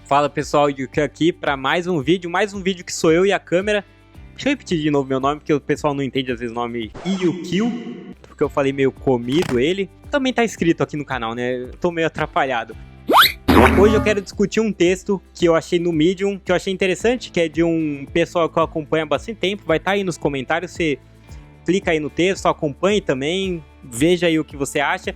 Fala pessoal, Yuki aqui para mais um vídeo que sou eu e a câmera. Deixa eu repetir de novo meu nome, porque o pessoal não entende às vezes o nome Yuki, porque eu falei meio comido ele. Também tá escrito aqui no canal, né? Eu tô meio atrapalhado. Hoje eu quero discutir um texto que eu achei no Medium, que eu achei interessante, que é de um pessoal que eu acompanho há bastante tempo. Vai estar aí nos comentários, você clica aí no texto, acompanhe também, veja aí o que você acha.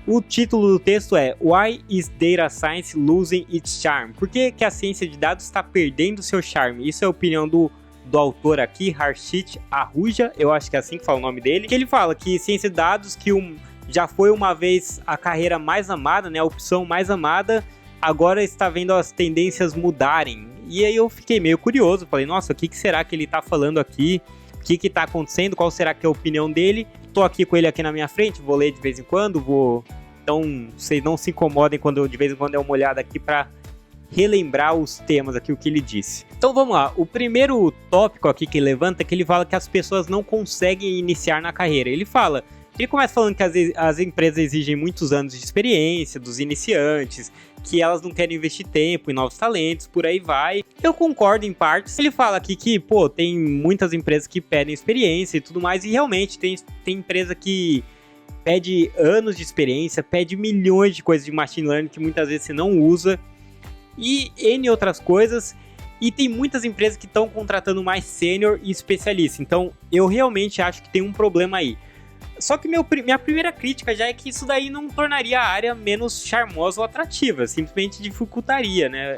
O título do texto é Why is Data Science Losing its Charm? Por que a ciência de dados está perdendo seu charme? Isso é a opinião do autor aqui, Harshit Ahuja, eu acho que é assim que fala o nome dele. Que ele fala que ciência de dados, que já foi uma vez a carreira mais amada, né, a opção mais amada, agora está vendo as tendências mudarem. E aí eu fiquei meio curioso, falei, nossa, o que será que ele está falando aqui? O que está acontecendo? Qual será que é a opinião dele? Tô aqui com ele aqui na minha frente, vou ler de vez em quando, Então, vocês não se incomodem quando eu de vez em quando der uma olhada aqui para relembrar os temas aqui, o que ele disse. Então vamos lá, o primeiro tópico aqui que ele levanta é que ele fala que as pessoas não conseguem iniciar na carreira. Ele começa falando que as empresas exigem muitos anos de experiência dos iniciantes, que elas não querem investir tempo em novos talentos, por aí vai. Eu concordo em partes. Ele fala aqui que, tem muitas empresas que pedem experiência e tudo mais, e realmente tem empresa que pede anos de experiência, pede milhões de coisas de machine learning que muitas vezes você não usa, e N outras coisas, e tem muitas empresas que estão contratando mais sênior e especialista. Então eu realmente acho que tem um problema aí. Só que minha primeira crítica já é que isso daí não tornaria a área menos charmosa ou atrativa, simplesmente dificultaria, né?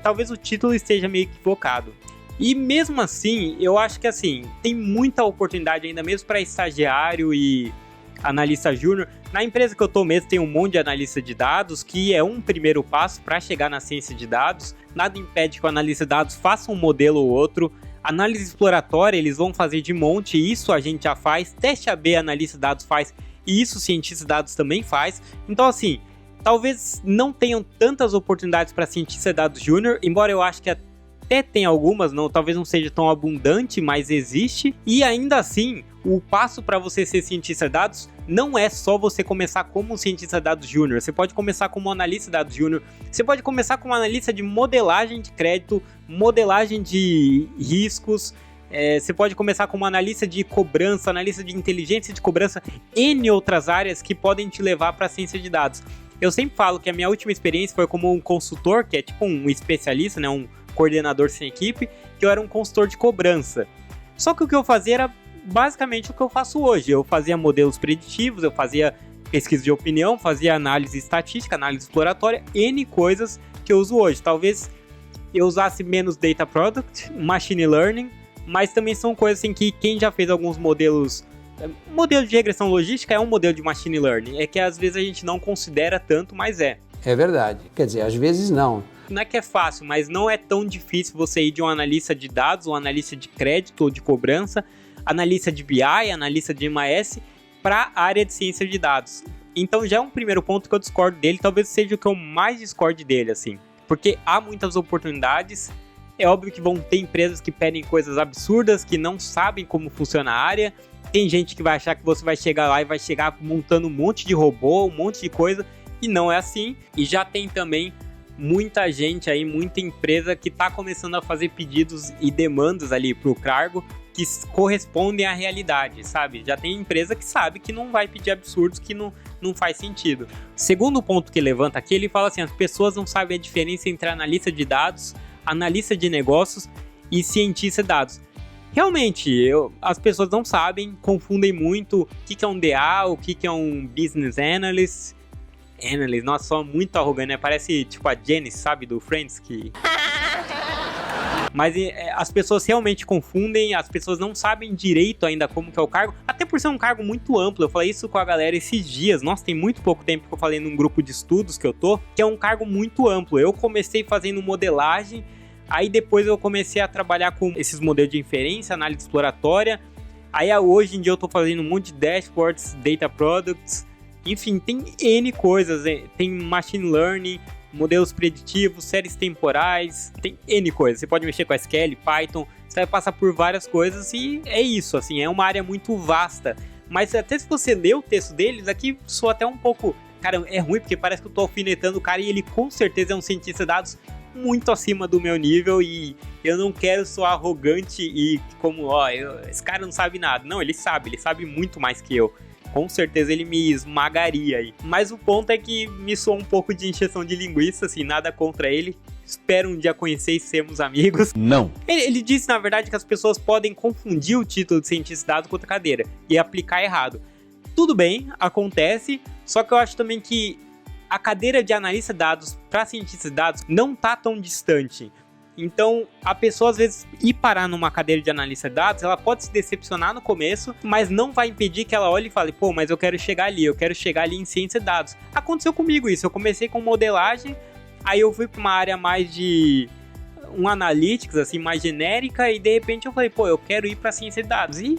Talvez o título esteja meio equivocado. E mesmo assim, eu acho que assim, tem muita oportunidade ainda mesmo para estagiário e analista júnior. Na empresa que eu tô mesmo tem um monte de analista de dados, que é um primeiro passo para chegar na ciência de dados. Nada impede que o analista de dados faça um modelo ou outro. Análise exploratória eles vão fazer de monte, isso a gente já faz. Teste AB analista de dados faz, e isso cientista de dados também faz. Então assim, talvez não tenham tantas oportunidades para cientista de dados júnior, embora eu acho que até tem algumas, talvez não seja tão abundante, mas existe. E ainda assim, o passo para você ser cientista de dados não é só você começar como um cientista de dados júnior. Você pode começar como um analista de dados júnior, você pode começar como um analista de modelagem de crédito, modelagem de riscos, você pode começar como analista de cobrança, analista de inteligência de cobrança, N outras áreas que podem te levar para a ciência de dados. Eu sempre falo que a minha última experiência foi como um consultor, que é tipo um especialista, né, um coordenador sem equipe, que eu era um consultor de cobrança. Só que o que eu fazia era basicamente o que eu faço hoje. Eu fazia modelos preditivos, eu fazia pesquisa de opinião, fazia análise estatística, análise exploratória, N coisas que eu uso hoje. Talvez eu usasse menos data product, machine learning, mas também são coisas assim que quem já fez alguns modelos... Modelo de regressão logística é um modelo de machine learning, é que às vezes a gente não considera tanto, mas é. É verdade, quer dizer, às vezes não. Não é que é fácil, mas não é tão difícil você ir de um analista de dados, um analista de crédito ou de cobrança, analista de BI, analista de MAS, para a área de ciência de dados. Então já é um primeiro ponto que eu discordo dele, talvez seja o que eu mais discordo dele, assim. Porque há muitas oportunidades, é óbvio que vão ter empresas que pedem coisas absurdas, que não sabem como funciona a área, tem gente que vai achar que você vai chegar lá e vai chegar montando um monte de robô, um monte de coisa, e não é assim. E já tem também muita gente aí, muita empresa que está começando a fazer pedidos e demandas ali para o cargo que correspondem à realidade, sabe? Já tem empresa que sabe que não vai pedir absurdos, que não faz sentido. Segundo ponto que levanta aqui, ele fala assim, as pessoas não sabem a diferença entre analista de dados, analista de negócios e cientista de dados. Realmente, as pessoas não sabem, confundem muito o que é um DA, o que é um Business Analyst. Nossa, só muito arrogante, né? Parece tipo a Janice, sabe, do Friends, que... Mas as pessoas realmente confundem, as pessoas não sabem direito ainda como que é o cargo, até por ser um cargo muito amplo. Eu falei isso com a galera esses dias, nossa, tem muito pouco tempo que eu falei num grupo de estudos que eu tô, que é um cargo muito amplo. Eu comecei fazendo modelagem, aí depois eu comecei a trabalhar com esses modelos de inferência, análise exploratória, aí hoje em dia eu tô fazendo um monte de dashboards, data products, enfim, tem N coisas, tem machine learning, modelos preditivos, séries temporais, tem N coisas. Você pode mexer com SQL, Python, você vai passar por várias coisas e é isso, assim, é uma área muito vasta. Mas até se você ler o texto deles, aqui soa até um pouco... Cara, é ruim porque parece que eu tô alfinetando o cara e ele com certeza é um cientista de dados muito acima do meu nível e eu não quero soar arrogante e como, esse cara não sabe nada. Não, ele sabe muito mais que eu. Com certeza ele me esmagaria aí. Mas o ponto é que me soa um pouco de encheção de linguiça, assim, nada contra ele. Espero um dia conhecer e sermos amigos. Não. Ele disse, na verdade, que as pessoas podem confundir o título de cientista de dados com outra cadeira e aplicar errado. Tudo bem, acontece, só que eu acho também que a cadeira de analista de dados para cientista de dados não tá tão distante. Então, a pessoa às vezes ir parar numa cadeira de analista de dados, ela pode se decepcionar no começo, mas não vai impedir que ela olhe e fale, pô, mas eu quero chegar ali em ciência de dados. Aconteceu comigo isso, eu comecei com modelagem, aí eu fui para uma área mais de um analytics, assim, mais genérica, e de repente eu falei, pô, eu quero ir para ciência de dados. E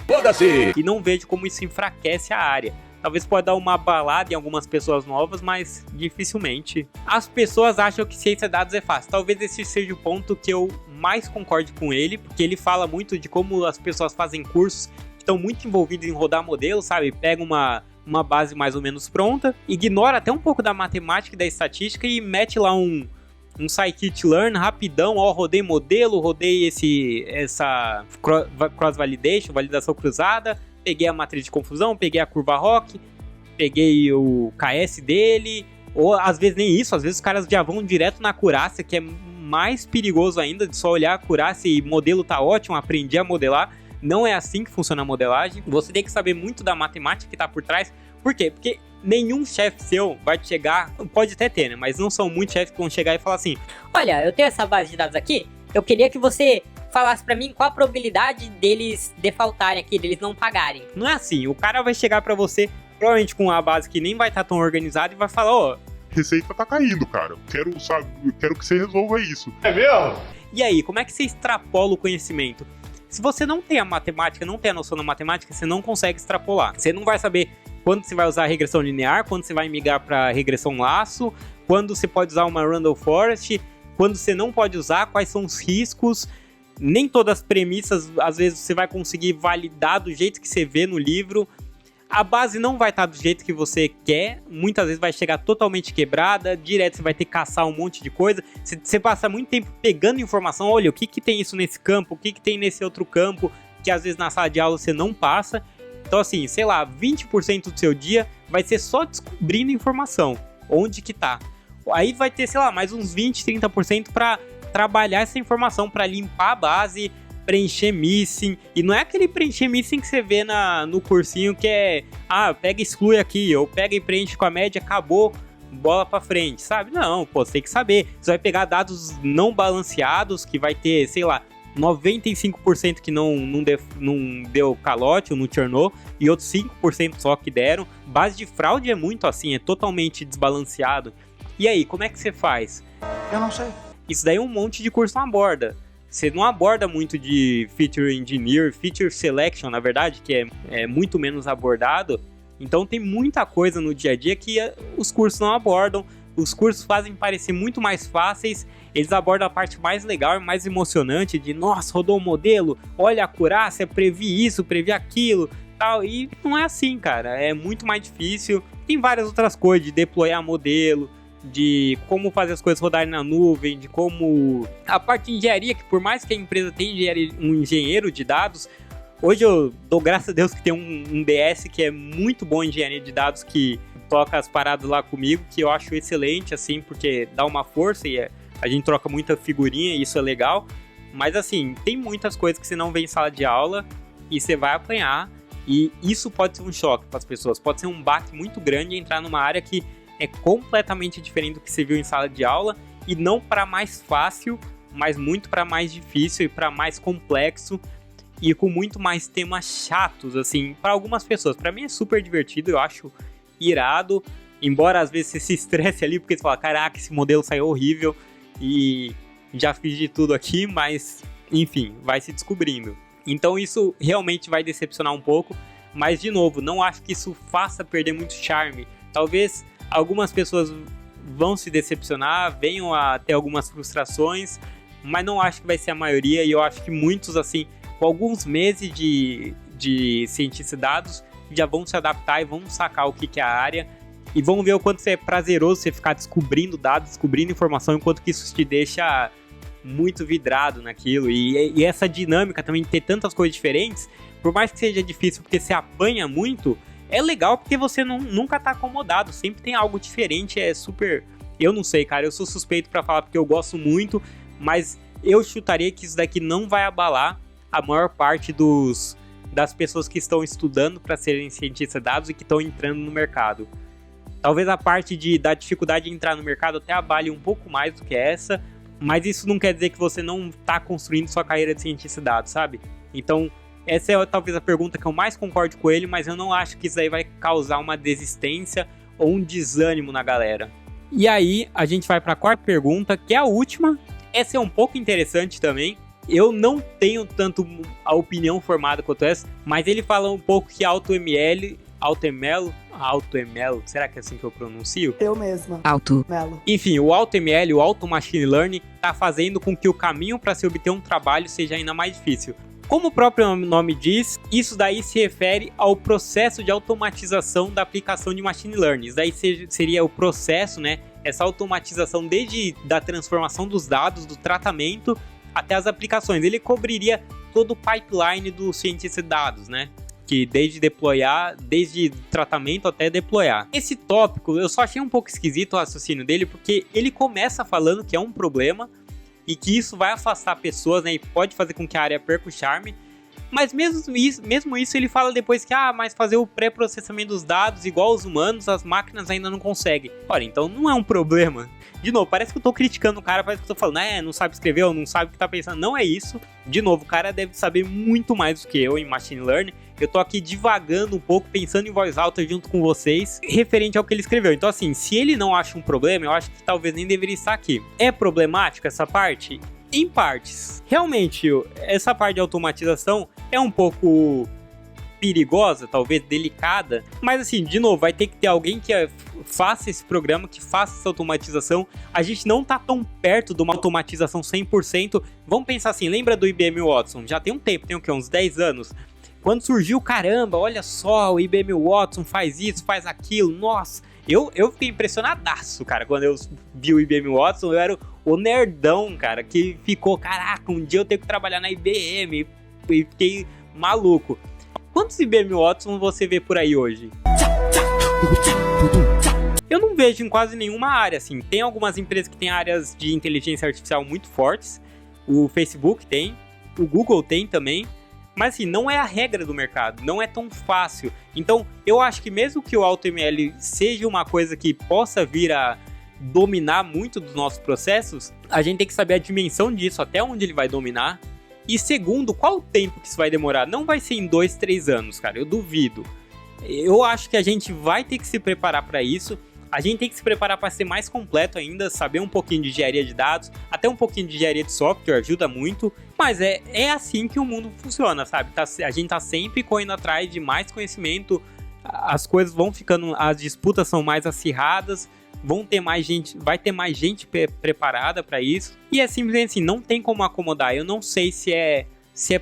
não vejo como isso enfraquece a área. Talvez pode dar uma balada em algumas pessoas novas, mas dificilmente. As pessoas acham que ciência de dados é fácil. Talvez esse seja o ponto que eu mais concorde com ele, porque ele fala muito de como as pessoas fazem cursos que estão muito envolvidos em rodar modelo, sabe? Pega uma base mais ou menos pronta, ignora até um pouco da matemática e da estatística e mete lá um scikit-learn rapidão, rodei modelo, rodei essa cross-validation, validação cruzada, peguei a matriz de confusão, peguei a curva ROC, peguei o KS dele, ou às vezes nem isso, às vezes os caras já vão direto na acurácia, que é mais perigoso ainda, de só olhar a acurácia e modelo tá ótimo, aprendi a modelar. Não é assim que funciona a modelagem, você tem que saber muito da matemática que tá por trás. Por quê? Porque nenhum chefe seu vai te chegar, pode até ter, né? Mas não são muitos chefes que vão chegar e falar assim, olha, eu tenho essa base de dados aqui, eu queria que você falasse pra mim qual a probabilidade deles defaltarem aqui, deles não pagarem. Não é assim, o cara vai chegar pra você, provavelmente com uma base que nem vai estar tão organizada e vai falar, receita tá caindo, cara, eu quero que você resolva isso. É mesmo? E aí, como é que você extrapola o conhecimento? Se você não tem a matemática, não tem a noção da matemática, você não consegue extrapolar. Você não vai saber quando você vai usar a regressão linear, quando você vai migrar para regressão laço, quando você pode usar uma Randall Forest, quando você não pode usar, quais são os riscos. Nem todas as premissas, às vezes, você vai conseguir validar do jeito que você vê no livro. A base não vai estar do jeito que você quer, muitas vezes vai chegar totalmente quebrada, direto você vai ter que caçar um monte de coisa, você passa muito tempo pegando informação, olha, o que tem isso nesse campo, o que tem nesse outro campo, que às vezes na sala de aula você não passa. Então assim, sei lá, 20% do seu dia vai ser só descobrindo informação, onde que tá. Aí vai ter, sei lá, mais uns 20, 30% para trabalhar essa informação, para limpar a base, preencher missing, e não é aquele preencher missing que você vê no cursinho que é, pega e exclui aqui, ou pega e preenche com a média, acabou, bola pra frente, sabe? Não, pô, você tem que saber, você vai pegar dados não balanceados, que vai ter, sei lá, 95% que não deu calote ou não churnou, e outros 5% só que deram. Base de fraude é muito assim, é totalmente desbalanceado. E aí, como é que você faz? Eu não sei. Isso daí um monte de curso não aborda. Você não aborda muito de Feature Engineer, Feature Selection, na verdade, que é muito menos abordado. Então tem muita coisa no dia a dia que os cursos não abordam. Os cursos fazem parecer muito mais fáceis. Eles abordam a parte mais legal e mais emocionante de, nossa, rodou o modelo, olha a acurácia, previ isso, previ aquilo, tal. E não é assim, cara. É muito mais difícil. Tem várias outras coisas de deployar modelo, de como fazer as coisas rodarem na nuvem, de como a parte de engenharia, que por mais que a empresa tenha um engenheiro de dados, hoje eu dou graças a Deus que tem um DS que é muito bom em engenharia de dados, que toca as paradas lá comigo, que eu acho excelente, assim, porque dá uma força e a gente troca muita figurinha e isso é legal, mas assim, tem muitas coisas que você não vê em sala de aula e você vai apanhar, e isso pode ser um choque para as pessoas, pode ser um baque muito grande entrar numa área que é completamente diferente do que você viu em sala de aula, e não para mais fácil, mas muito para mais difícil e para mais complexo, e com muito mais temas chatos, assim, para algumas pessoas. Para mim é super divertido, eu acho irado, embora às vezes você se estresse ali, porque você fala, caraca, esse modelo saiu horrível, e já fiz de tudo aqui, mas, enfim, vai se descobrindo. Então isso realmente vai decepcionar um pouco, mas, de novo, não acho que isso faça perder muito charme. Talvez algumas pessoas vão se decepcionar, venham a ter algumas frustrações, mas não acho que vai ser a maioria, e eu acho que muitos, assim, com alguns meses de cientista de dados, já vão se adaptar e vão sacar o que é a área, e vão ver o quanto é prazeroso você ficar descobrindo dados, descobrindo informação, enquanto que isso te deixa muito vidrado naquilo. E essa dinâmica também de ter tantas coisas diferentes, por mais que seja difícil porque você apanha muito, é legal porque você nunca tá acomodado, sempre tem algo diferente, é super... Eu não sei, cara, eu sou suspeito pra falar porque eu gosto muito, mas eu chutaria que isso daqui não vai abalar a maior parte das pessoas que estão estudando para serem cientistas de dados e que estão entrando no mercado. Talvez a parte da dificuldade de entrar no mercado até abale um pouco mais do que essa, mas isso não quer dizer que você não está construindo sua carreira de cientista de dados, sabe? Então, essa é talvez a pergunta que eu mais concordo com ele, mas eu não acho que isso aí vai causar uma desistência ou um desânimo na galera. E aí, a gente vai para a quarta pergunta, que é a última. Essa é um pouco interessante também. Eu não tenho tanto a opinião formada quanto essa, mas ele fala um pouco que AutoML, será que é assim que eu pronuncio? Eu mesma. Melo. Enfim, o AutoML, o Auto Machine Learning, está fazendo com que o caminho para se obter um trabalho seja ainda mais difícil. Como o próprio nome diz, isso daí se refere ao processo de automatização da aplicação de Machine Learning. Isso daí seria o processo, né? Essa automatização desde da transformação dos dados, do tratamento, até as aplicações. Ele cobriria todo o pipeline do cientista de dados, né? Que desde tratamento até deployar. Esse tópico, eu só achei um pouco esquisito o raciocínio dele, porque ele começa falando que é um problema, e que isso vai afastar pessoas, né, e pode fazer com que a área perca o charme, mas mesmo isso ele fala depois que, mas fazer o pré-processamento dos dados igual aos humanos, as máquinas ainda não conseguem. Olha, então não é um problema. De novo, parece que eu tô criticando o cara, parece que eu tô falando, não sabe escrever ou não sabe o que tá pensando. Não é isso. De novo, o cara deve saber muito mais do que eu em Machine Learning. Eu tô aqui divagando um pouco, pensando em voz alta junto com vocês, referente ao que ele escreveu. Então assim, se ele não acha um problema, eu acho que talvez nem deveria estar aqui. É problemático essa parte? Em partes. Realmente, essa parte de automatização é um pouco perigosa, talvez delicada, mas assim, de novo, vai ter que ter alguém que faça esse programa, que faça essa automatização. A gente não tá tão perto de uma automatização 100%. Vamos pensar assim, lembra do IBM Watson? Já tem um tempo, tem o quê? Uns 10 anos. Quando surgiu, caramba, olha só, o IBM Watson faz isso, faz aquilo, nossa. Eu fiquei impressionadaço, cara, quando eu vi o IBM Watson. Eu era o nerdão, cara, que ficou, caraca, um dia eu tenho que trabalhar na IBM, e fiquei maluco. Quantos IBM Watson você vê por aí hoje? Eu não vejo em quase nenhuma área, assim. Tem algumas empresas que têm áreas de inteligência artificial muito fortes, o Facebook tem, o Google tem também, mas assim, não é a regra do mercado, não é tão fácil. Então, eu acho que mesmo que o AutoML seja uma coisa que possa vir a dominar muito dos nossos processos, a gente tem que saber a dimensão disso, até onde ele vai dominar. E segundo, qual o tempo que isso vai demorar? Não vai ser em 2, 3 anos, cara, eu duvido. Eu acho que a gente vai ter que se preparar para isso. A gente tem que se preparar para ser mais completo ainda, saber um pouquinho de engenharia de dados, até um pouquinho de engenharia de software, ajuda muito. Mas é assim que o mundo funciona, sabe? A gente tá sempre correndo atrás de mais conhecimento, as coisas vão ficando, as disputas são mais acirradas, vai ter mais gente preparada para isso. E é simplesmente assim, não tem como acomodar. Eu não sei se é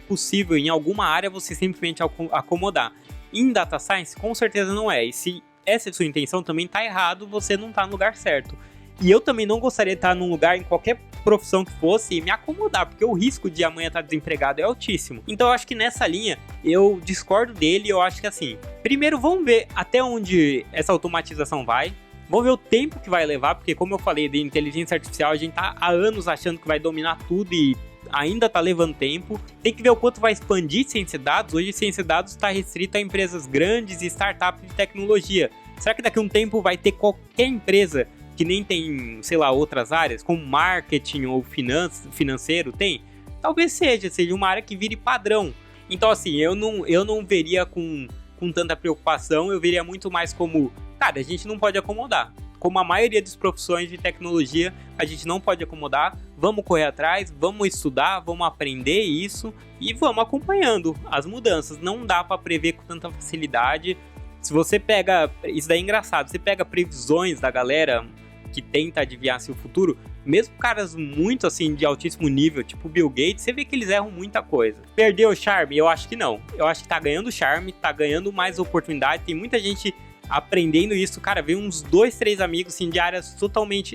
possível em alguma área você simplesmente acomodar. Em Data Science, com certeza não é. E se essa é a sua intenção, também tá errado, você não tá no lugar certo. E eu também não gostaria de estar num lugar, em qualquer profissão que fosse, e me acomodar, porque o risco de amanhã estar desempregado é altíssimo. Então eu acho que nessa linha, eu discordo dele. Eu acho que assim, primeiro vamos ver até onde essa automatização vai. Vamos ver o tempo que vai levar, porque como eu falei de inteligência artificial, a gente tá há anos achando que vai dominar tudo e ainda tá levando tempo. Tem que ver o quanto vai expandir ciência de dados. Hoje ciência de dados está restrita a empresas grandes e startups de tecnologia. Será que daqui a um tempo vai ter qualquer empresa que nem tem, sei lá, outras áreas, como marketing ou financeiro tem? Talvez seja uma área que vire padrão. Então assim, eu não veria com tanta preocupação, eu veria muito mais como, cara, a gente não pode acomodar. Como a maioria das profissões de tecnologia, a gente não pode acomodar, vamos correr atrás, vamos estudar, vamos aprender isso e vamos acompanhando as mudanças. Não dá para prever com tanta facilidade. Se você pega, isso daí é engraçado, você pega previsões da galera que tenta adivinhar assim, o futuro, mesmo caras muito assim de altíssimo nível, tipo Bill Gates, você vê que eles erram muita coisa. Perdeu o charme? Eu acho que não. Eu acho que tá ganhando charme, tá ganhando mais oportunidade, tem muita gente aprendendo isso, cara, veio uns 2, 3 amigos, assim, de áreas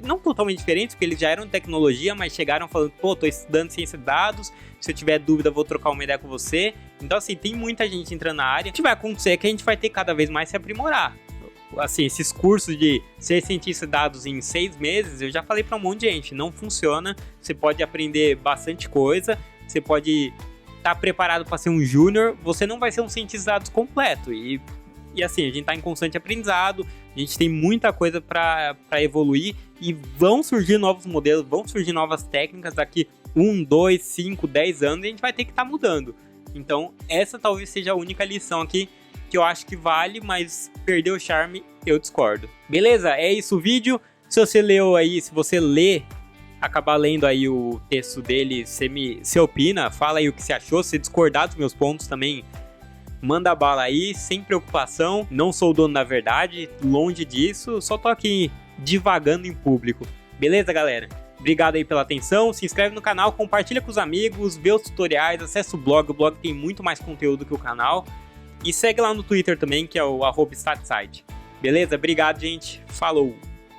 não totalmente diferentes, porque eles já eram de tecnologia, mas chegaram falando, pô, tô estudando ciência de dados, se eu tiver dúvida, vou trocar uma ideia com você. Então, assim, tem muita gente entrando na área. O que vai acontecer é que a gente vai ter cada vez mais se aprimorar. Assim, esses cursos de ser cientista de dados em 6 meses, eu já falei pra um monte de gente, não funciona. Você pode aprender bastante coisa, você pode estar preparado para ser um júnior, você não vai ser um cientista de dados completo. E assim, a gente tá em constante aprendizado, a gente tem muita coisa para evoluir e vão surgir novos modelos, vão surgir novas técnicas daqui 1, 2, 5, 10 anos e a gente vai ter que estar mudando. Então, essa talvez seja a única lição aqui que eu acho que vale, mas perdeu o charme, eu discordo. Beleza? É isso o vídeo. Se você leu aí, se você acabar lendo aí o texto dele, você opina, fala aí o que você achou, se discordar dos meus pontos também, manda bala aí, sem preocupação. Não sou o dono da verdade, longe disso, só tô aqui divagando em público. Beleza, galera? Obrigado aí pela atenção, se inscreve no canal, compartilha com os amigos, vê os tutoriais, acessa o blog tem muito mais conteúdo que o canal. E segue lá no Twitter também, que é o @statsite. Beleza? Obrigado, gente. Falou!